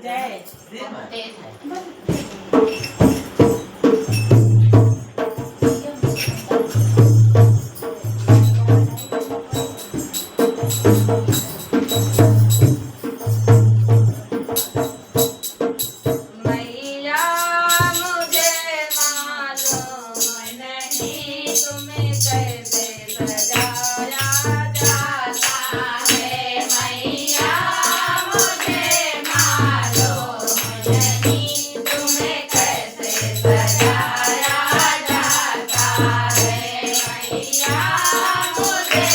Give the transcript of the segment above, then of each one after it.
जय मैया मुझे मालूम नहीं तुम्हें कैसे सजाया जाता है मैया मुझे मालूम नहीं तुम्हें कैसे सजाया जाता है मैया मुझे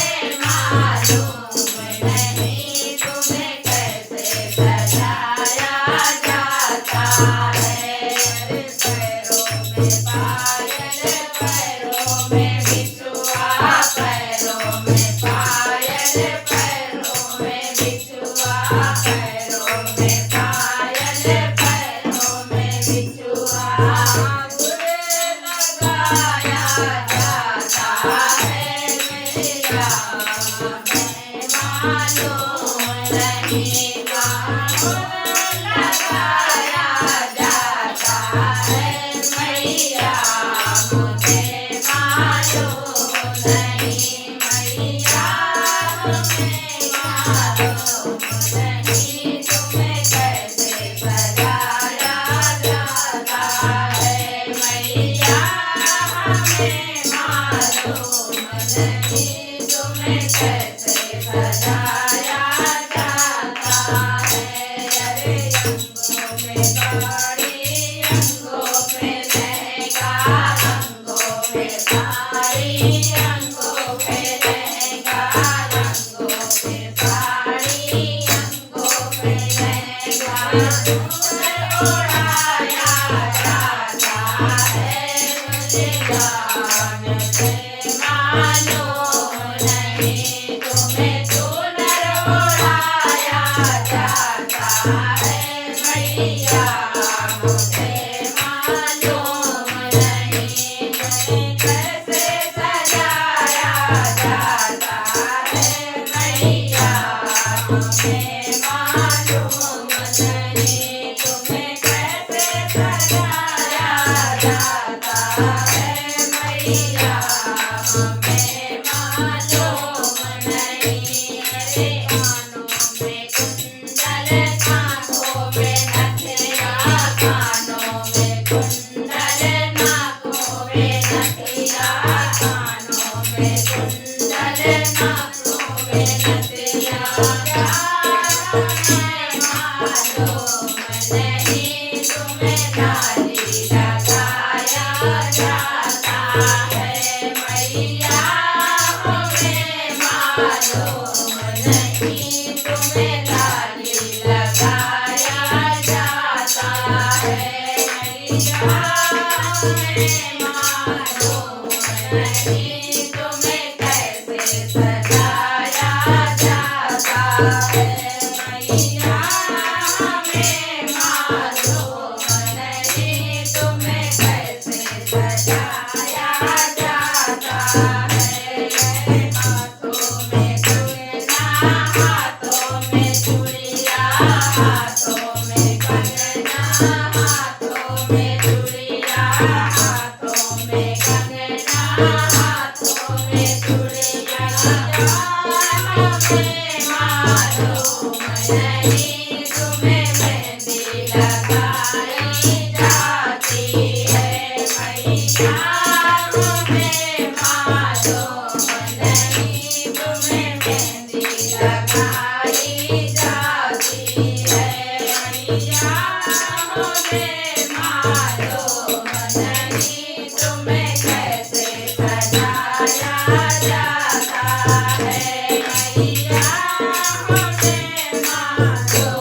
मालूम नहीं तुम्हें कैसे सजाया जाता है पैरों में बिछुआ पैरों में पायल पैरों में बिछुआ पैरों में पायल पैरों में बिछुआ बुरे लगाया जाता है मैया मैं मालूम नहीं लगाया जाता है मैया मुझे मालूम नहीं मैया मुझे मालूम नहीं तुम्हें कैसे सजाया जाता है मैया हमें मालूम नहीं तुम्हें कैसे सजाया जाता है अरे अंगों में गाड़ी अंगों में लहंगा अंगों में साड़ी अंगों में लहंगा अंगों में साड़ी अंगों में लहंगा ओढ़ाया जाता है मुझे जान से मालूम नहीं तुम्हें चूनर ओढ़ाया जाता है मैया मुझे मालूम नहीं तुम्हें कैसे सजाया जाता है मैया मुझे मालूम नहीं तुम्हें कैसे सजाया जाता है मैया हमें मालूम नहीं अरे कानों में कुंडल नाकों में नथिया कानों में कुंडल नाकों में नथिया कानों में कुंडल नाकों में नथिया हमें मालूम नहीं तुम्हें डाली लगाया जाता है मैया हमें मालूम नहीं तुम्हें डाली लगाया जाता है मैया हमें मालूम नहीं तुम्हें कैसे सजाया जाता है मैया हमें मालूम नहीं तुम्हें कैसे सजाया जाता है हाथों में चूड़ियां हाथों में चूड़िया हाथों में कंगना हाथों में चूड़िया हाथों में कंगना हाथों में चूड़िया हमें मालूम नहीं तुम्हें मेहंदी लगाई जाती है मैया हमें मालूम नहीं तुम्हें मेहंदी लगाई जाती है मैया हमें मालूम नहीं तुम्हें कैसे सजाया जाता है मैया हमें मालूम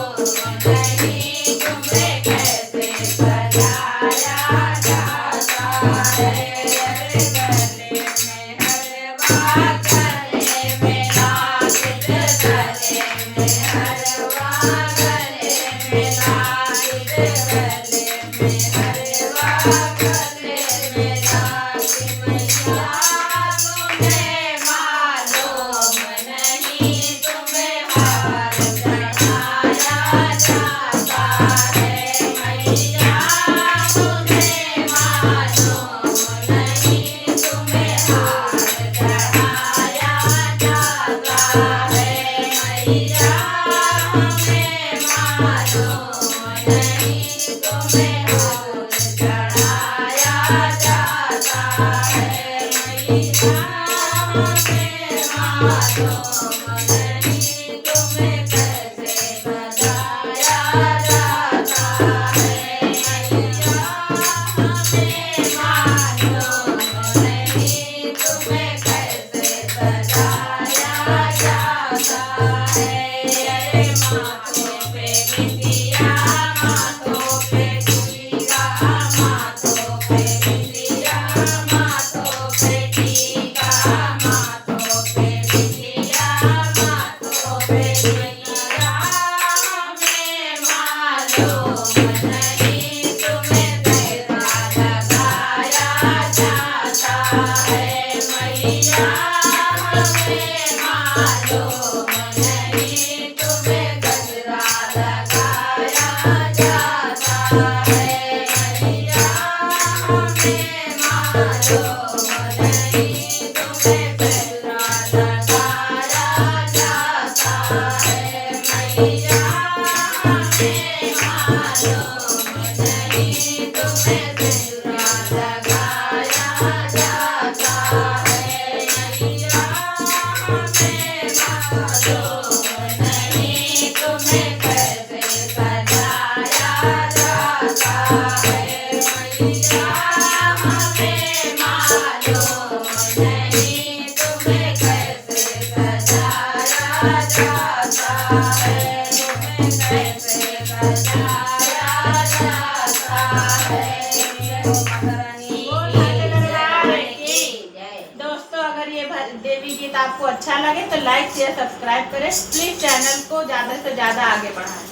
दोस्तों, अगर ये देवी गीत आपको अच्छा लगे तो लाइक शेयर सब्सक्राइब करें। प्लीज चैनल को ज्यादा से ज्यादा आगे बढ़ाएं।